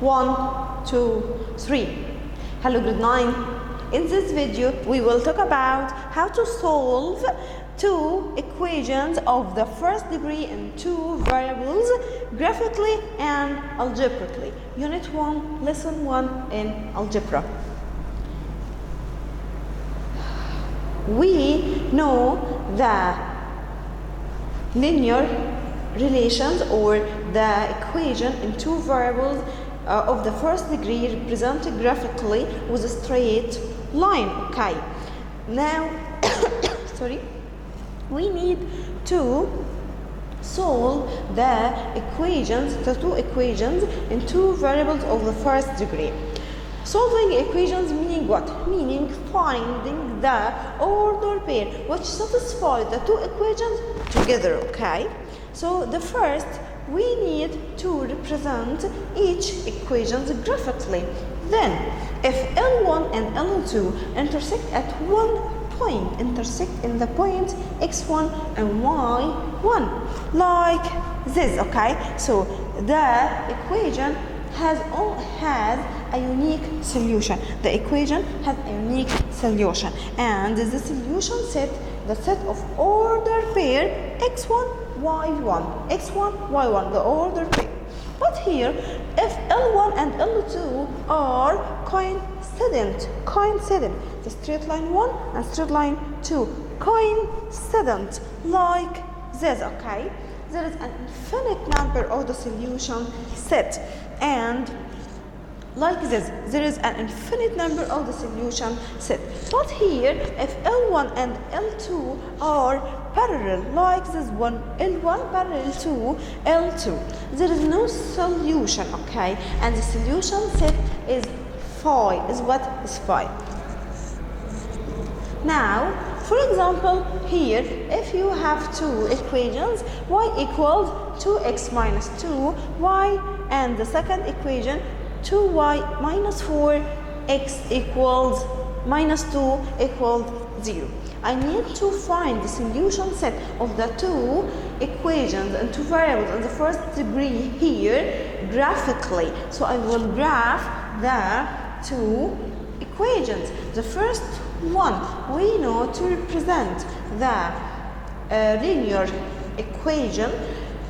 1, 2, 3. Hello, grade 9. In this video, we will talk about how to solve two equations of the first degree in two variables graphically and algebraically. Unit 1, lesson 1 in algebra. We know the linear relations or the equation in two variables of the first degree represented graphically with a straight line. Okay, now we need to solve the two equations in two variables of the first degree. Solving equations meaning what? Meaning finding the order pair which satisfy the two equations together. Okay, so the first we need to represent each equation graphically. Then if L1 and L2 intersect at one point, intersect in the point x1 and y1 like this. Okay, so the equation has a unique solution. The equation has a unique solution, and the solution set the set of order pair x1 y1, the order pair. But here, if L1 and L2 are coincident, the straight line 1 and straight line 2 coincident like this. Okay, there is an infinite number of the solution set, and like this, there is an infinite number of the solution set. But here, if L1 and L2 are parallel, like this one, L1 parallel to L2, there is no solution. Okay, and the solution set is phi. Is what is phi? Now, for example, here, if you have two equations, y equals 2x minus 2, y, and the second equation 2y minus 4, x equals minus 2 equals 0. I need to find the solution set of the two equations and two variables in the first degree here graphically. So I will graph the two equations. The first one, we know to represent the linear equation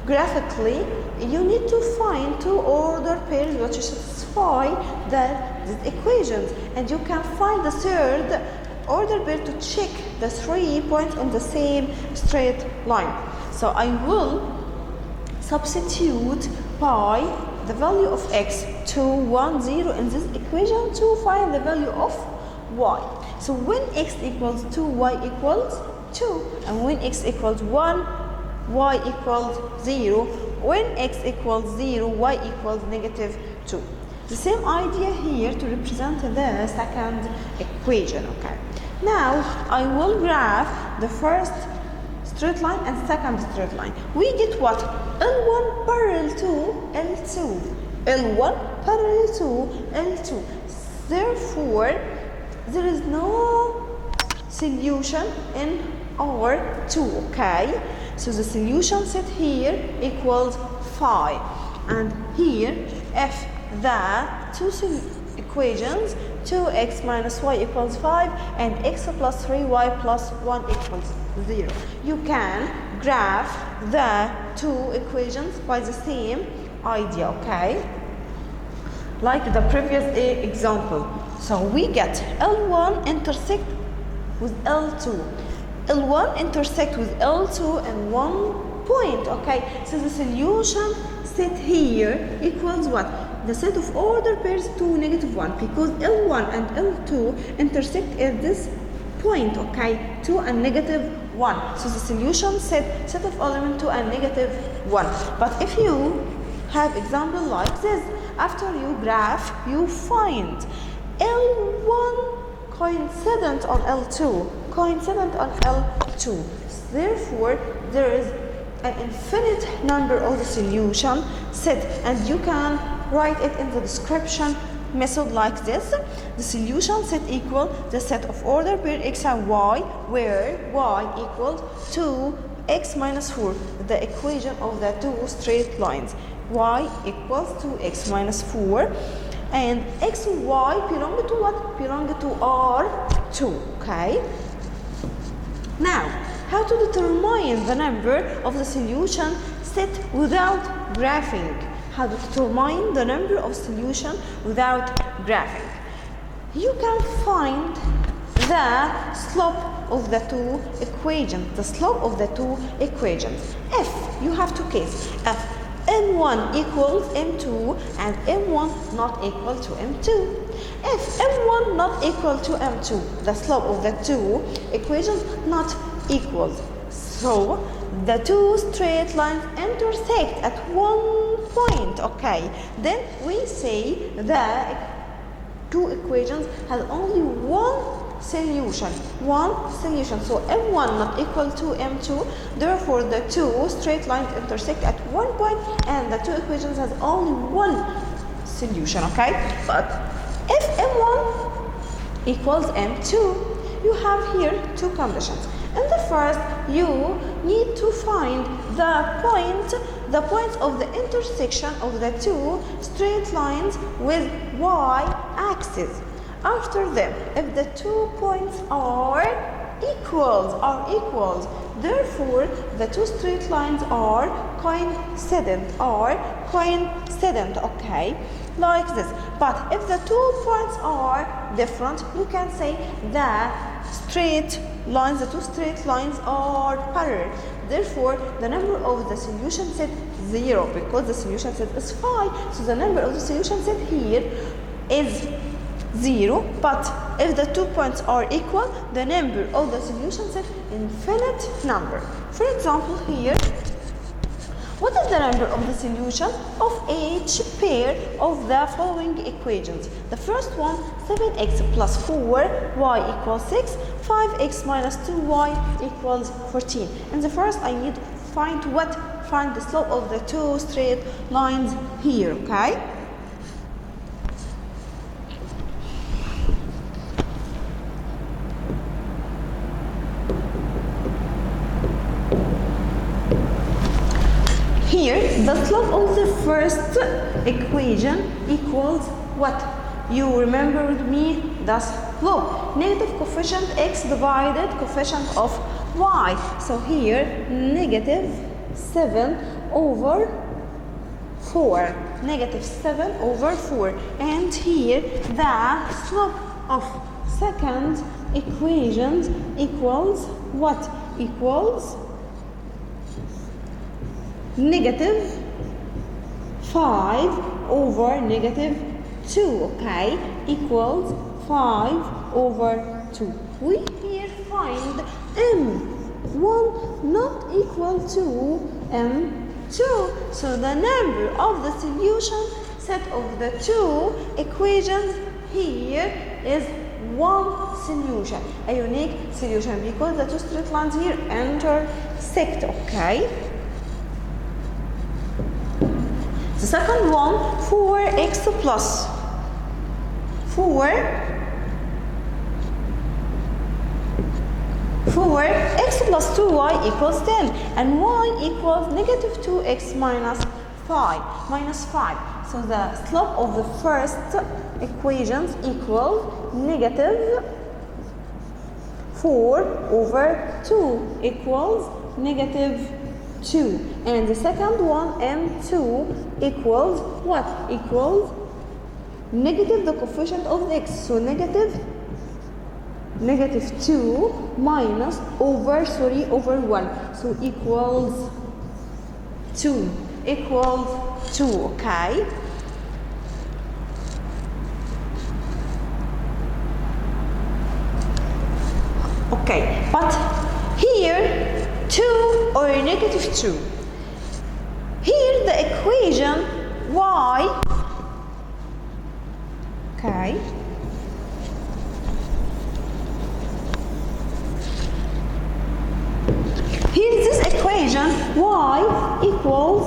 graphically, you need to find two order pairs which satisfy these equations, and you can find the third order pair to check the 3 points on the same straight line. So I will substitute by the value of x 2, 1, 0 in this equation to find the value of y. So when x equals 2, y equals 2, and when x equals 1, y equals 0. When x equals 0, y equals negative 2. The same idea here to represent the second equation. Okay, now I will graph the first straight line and second straight line. We get what? L1 parallel to L2. L1 parallel to L2. Therefore, there is no solution in R2. Okay, so the solution set here equals phi, and here if the two equations 2x minus y equals 5 and x plus 3y plus 1 equals 0, you can graph the two equations by the same idea. Okay, like the previous example. So we get L1 intersect with L2. L1 intersect with L2 and 1 point. Okay, so the solution set here equals what? The set of order pairs to negative 1, because L1 and L2 intersect at this point. Okay, 2 and negative 1. So the solution set of element 2 and negative 1. But if you have example like this, after you graph, you find L1 coincident on L2, Therefore, there is an infinite number of the solution set, and you can write it in the description method like this. The solution set equal the set of order pair x and y, where y equals 2x minus 4, the equation of the two straight lines. y equals 2x minus 4, and x and y belong to what? Belong to R2, okay? Now, how to determine the number of the solution set without graphing? How to determine the number of solution without graphing? You can find the slope of the two equations. The slope of the two equations. If you have two cases, if m1 equals m2 and m1 not equal to m2. If m1 not equal to m2, the slope of the two equations not equals. So the two straight lines intersect at one point, okay? Then we say the two equations has only one solution. So m1 not equal to m2, therefore the two straight lines intersect at one point and the two equations has only one solution, okay? But if m1 equals m2, you have here two conditions. In the first, you need to find the points of the intersection of the two straight lines with y-axis. After them, if the 2 points are equals, therefore the two straight lines are coincident, okay, like this. But if the 2 points are different, you can say the two straight lines are parallel. Therefore, the number of the solution set 0 because the solution set is 5. So the number of the solution set here is 0, but if the 2 points are equal, the number of the solution set infinite number. For example, here, what is the number of the solution of each pair of the following equations? The first one, 7x plus 4y equals 6, 5x minus 2y equals 14. And the first, I need to find the slope of the two straight lines here, okay? Here, the slope of the first equation equals what? You remember with me the slope. Negative coefficient x divided coefficient of y. So here, negative 7 over 4. Negative 7 over 4. And here, the slope of second equation equals what? Equals negative 5 over negative 2, okay, equals 5 over 2. We here find m1 not equal to m2. So the number of the solution set of the two equations here is one solution, a unique solution, because the two straight lines here intersect, okay? The second one, 4x plus 2y equals 10 and y equals negative 2x minus 5. So the slope of the first equations equals negative 4 over 2 equals negative 2. And the second one, m2, equals what? Equals negative the coefficient of x. So negative 2 minus over 1. So equals 2. Okay? Okay, but here 2 or negative 2. Here the equation y, okay, here this equation y equals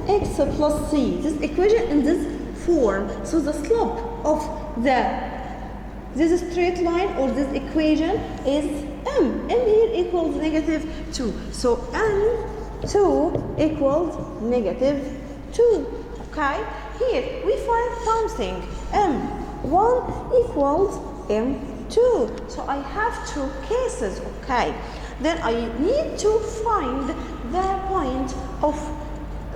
mx plus c. This equation in this form. So the slope of this straight line or this equation is m. M here equals negative 2. So m2 equals negative 2. Okay, here we find something. M1 equals M2. So I have two cases. Okay, then I need to find the point of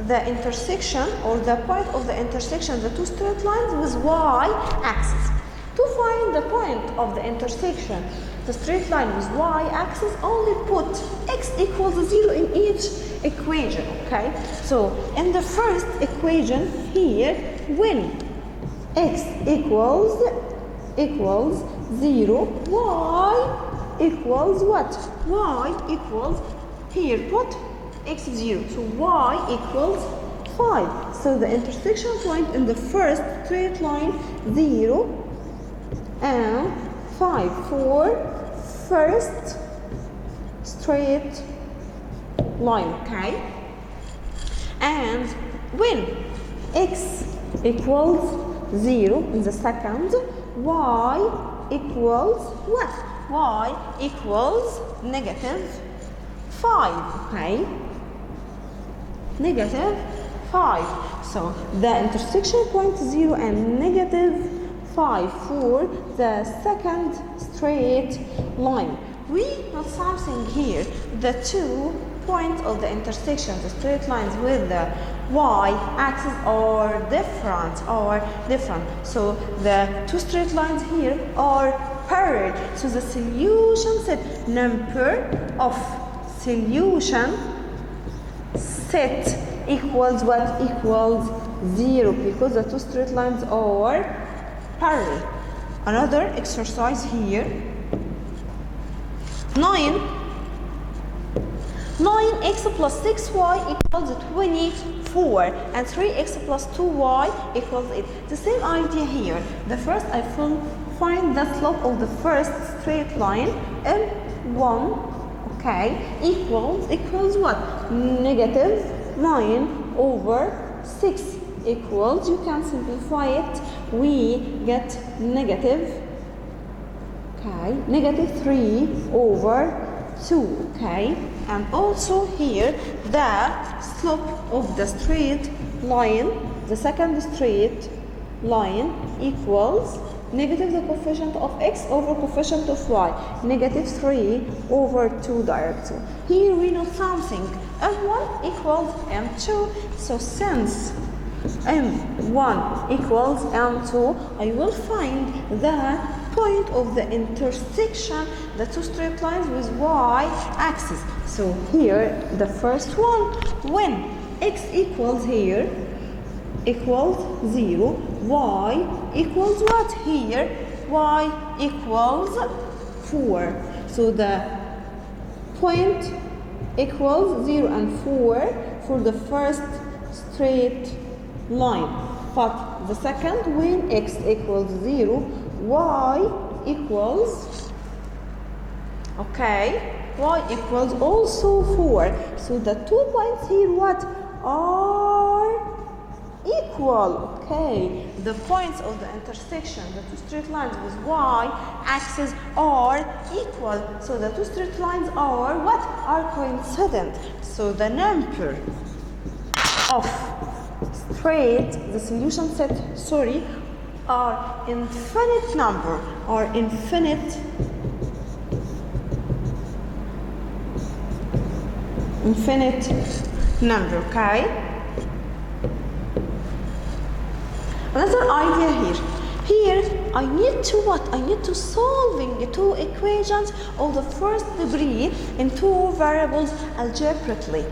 the intersection, or the point of the intersection, the two straight lines with y-axis. To find the point of the intersection, the straight line with y-axis, only put x equals 0 in each equation. Okay, so in the first equation here, when x equals 0, y equals what? Y equals, here put x 0, so y equals 5. So the intersection point in the first straight line 0 and 5 for first straight line. Okay, and when x equals 0 in the second, y equals what? Y equals negative 5. Okay, negative 5. So the intersection point 0 and negative 5 for the second straight line. We note something here. The 2 points of the intersection, the straight lines with the y-axis are different. So the two straight lines here are parallel. So the solution set, number of solution set equals what? Equals 0, because the two straight lines are parallel. Another exercise here. 9x plus 6y equals 24, and 3x plus 2y equals 8. The same idea here. The first, I will find the slope of the first straight line, m1, okay, equals what? Negative 9 over 6 equals, you can simplify it, we get negative, okay, negative 3 over 2, okay, and also here the slope of the straight line, the second straight line equals negative the coefficient of x over coefficient of y, negative 3 over 2 directly. Here we know something, m1 equals m2, so since m1 equals m2, I will find the point of the intersection, the two straight lines with y-axis. So here, the first one, when x equals here, equals 0, y equals what here? Y equals 4. So the point equals 0 and 4 for the first straight line. But the second, when x equals 0, y equals, okay, y equals also 4. So the 2 points here what? Are equal. Okay, the points of the intersection, the two straight lines with y-axis are equal. So the two straight lines are what? Are coincident. So the number of straight, the solution set, are infinite number, infinite number, okay? Another idea here. Here, I need to what? I need to solving two equations of the first degree in two variables algebraically.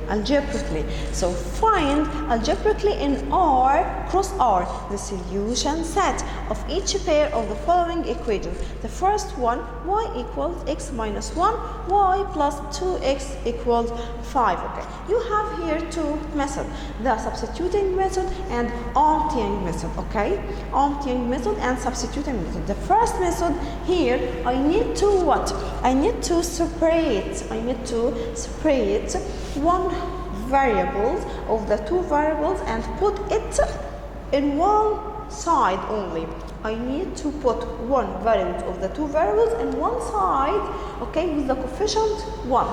So find algebraically in R cross R the solution set of each pair of the following equations. The first one, y equals x minus 1, y plus 2x equals 5. Okay, you have here two methods, the substituting method and emptying method. Okay, emptying method and substituting method. The first method here, I need to what? I need to separate one variable of the two variables and put it in one side only. I need to put one variable of the two variables in one side, okay, with the coefficient 1.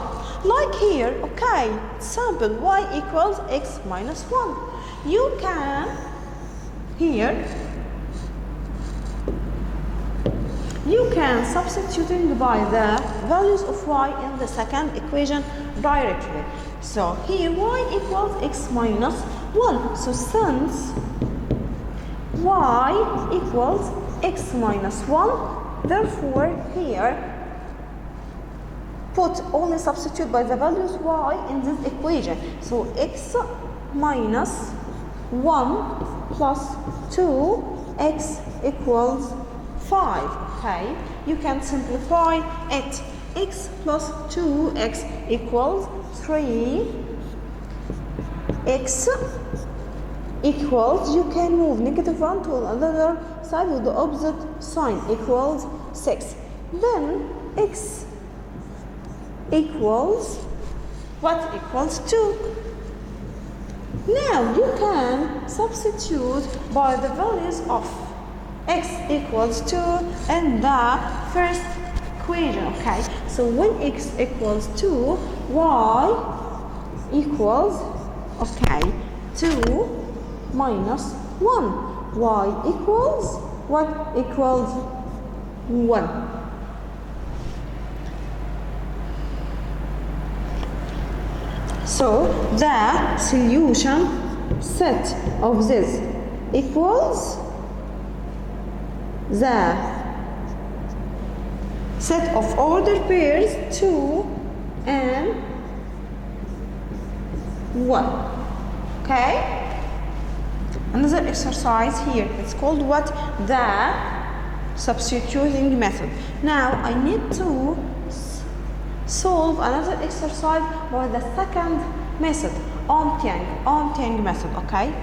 Like here, okay, sample y equals x minus 1. you can here you can substituting by the values of y in the second equation directly. So here y equals x minus 1. So since y equals x minus 1, therefore here only substitute by the values y in this equation. So x minus 1 plus 2, x equals 5. Okay, you can simplify it. X plus 2x equals 3. X equals, you can move -1 to another side with the opposite sign, equals 6. Then x equals what? Equals 2. Now you can substitute by the values of x equals 2 in the first equation. Okay, so when x equals 2, y equals, okay, 2 minus 1. Y equals what? Equals 1. So the solution set of this equals the set of ordered pairs 2 and 1. Okay? Another exercise here, it's called what? The substituting method. Now I need to solve another exercise by the second method, Omtiang method. Okay?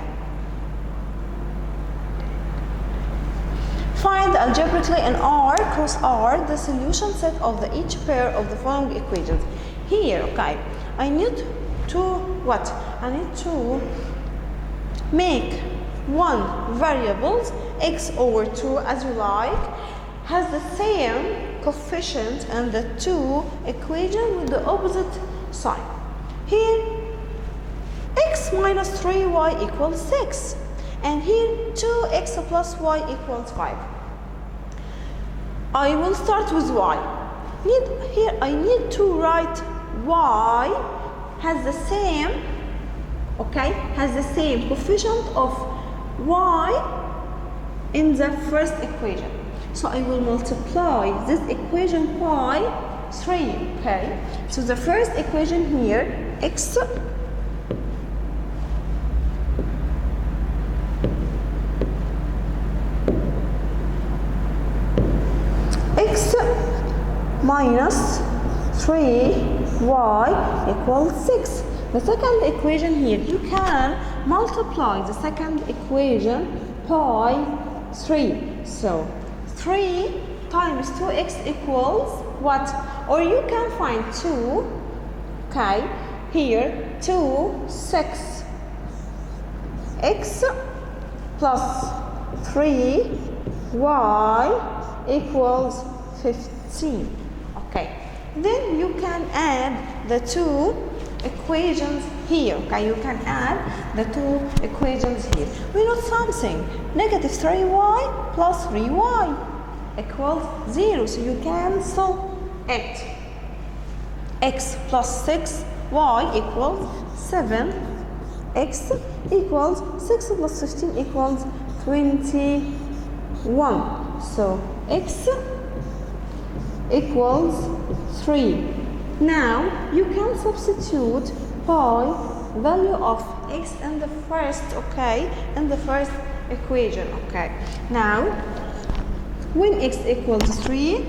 Find algebraically in R cross R the solution set of each pair of the following equations. Here, okay, I need to what? I need to make one variables x over 2 as you like has the same coefficient and the two equations with the opposite sign. Here x minus 3y equals 6. And here 2x plus y equals 5. I will start with y. Here I need to write y has the same, okay, has the same coefficient of y in the first equation. So I will multiply this equation by 3, okay? So the first equation here, x minus 3y equals 6. The second equation here, you can multiply the second equation by 3. So 3 times 2x equals what? Or you can find 2, okay, here 2, 6, x plus 3y equals 15. Okay, then you can add the two equations here. Okay, you can add the two equations here. We know something. Negative 3y plus 3y equals 0. So you cancel it. X plus 6y equals 7. X equals 6 plus 15 equals 21. So x equals 3. Now you can substitute by value of x in the first, okay, in the first equation. Okay, now when x equals 3,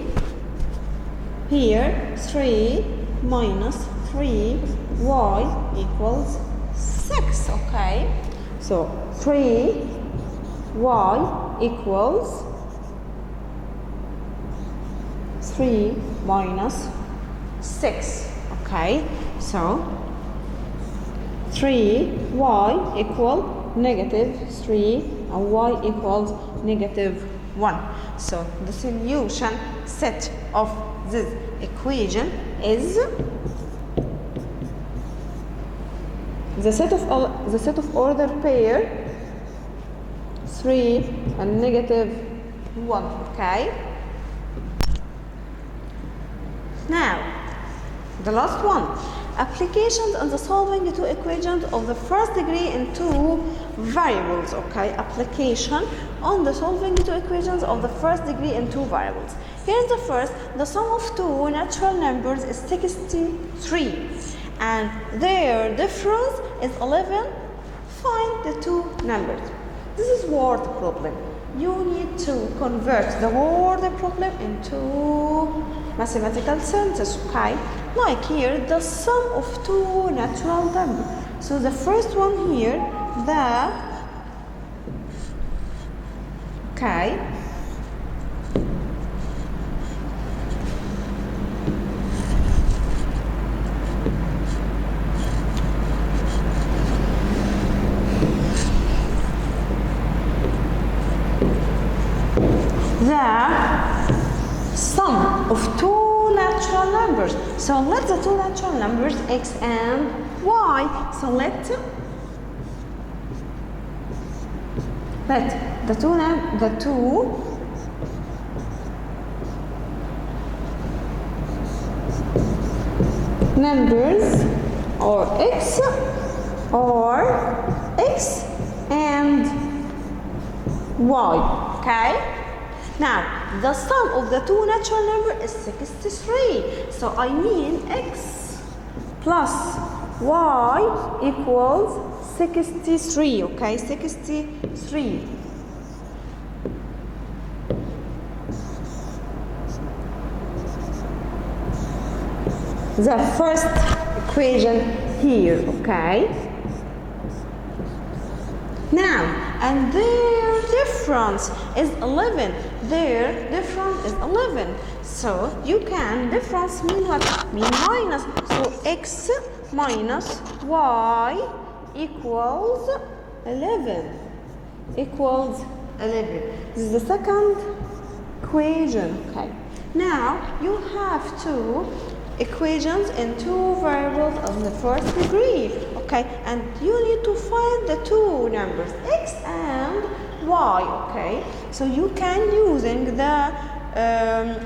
here 3 minus 3y equals 6. Okay, so 3y equals 3 minus 6. Okay, so 3y equal negative 3 and y equals negative 1. So the solution set of this equation is the set of order pair 3 and negative 1. Okay. Now, the last one. Applications and the solving two equations of the first degree in two variables. Okay, application on the solving two equations of the first degree in two variables. Here's the first. The sum of two natural numbers is 63 and their difference is 11. Find the two numbers. This is word problem. You need to convert the word problem into mathematical sentences, okay? Like here, the sum of two natural numbers. So the first one here, okay. The sum of two natural numbers. So let the two natural numbers x and y. So let the two numbers or x and y. Okay. Now, the sum of the two natural numbers is 63. So I mean x plus y equals 63. Okay, 63. The first equation here, okay? Now, and their difference is 11. Their difference is 11. So you can difference mean what? Mean minus. So x minus y equals 11. Equals 11. This is the second equation. Okay. Now you have two equations in two variables of the first degree. Okay, and you need to find the two numbers x and y. Okay, so you can using the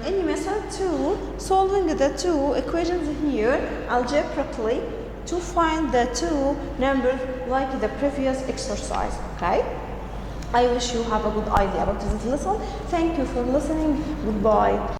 any method to solving the two equations here algebraically to find the two numbers like the previous exercise. Okay, I wish you have a good idea about this lesson. Thank you for listening. Goodbye.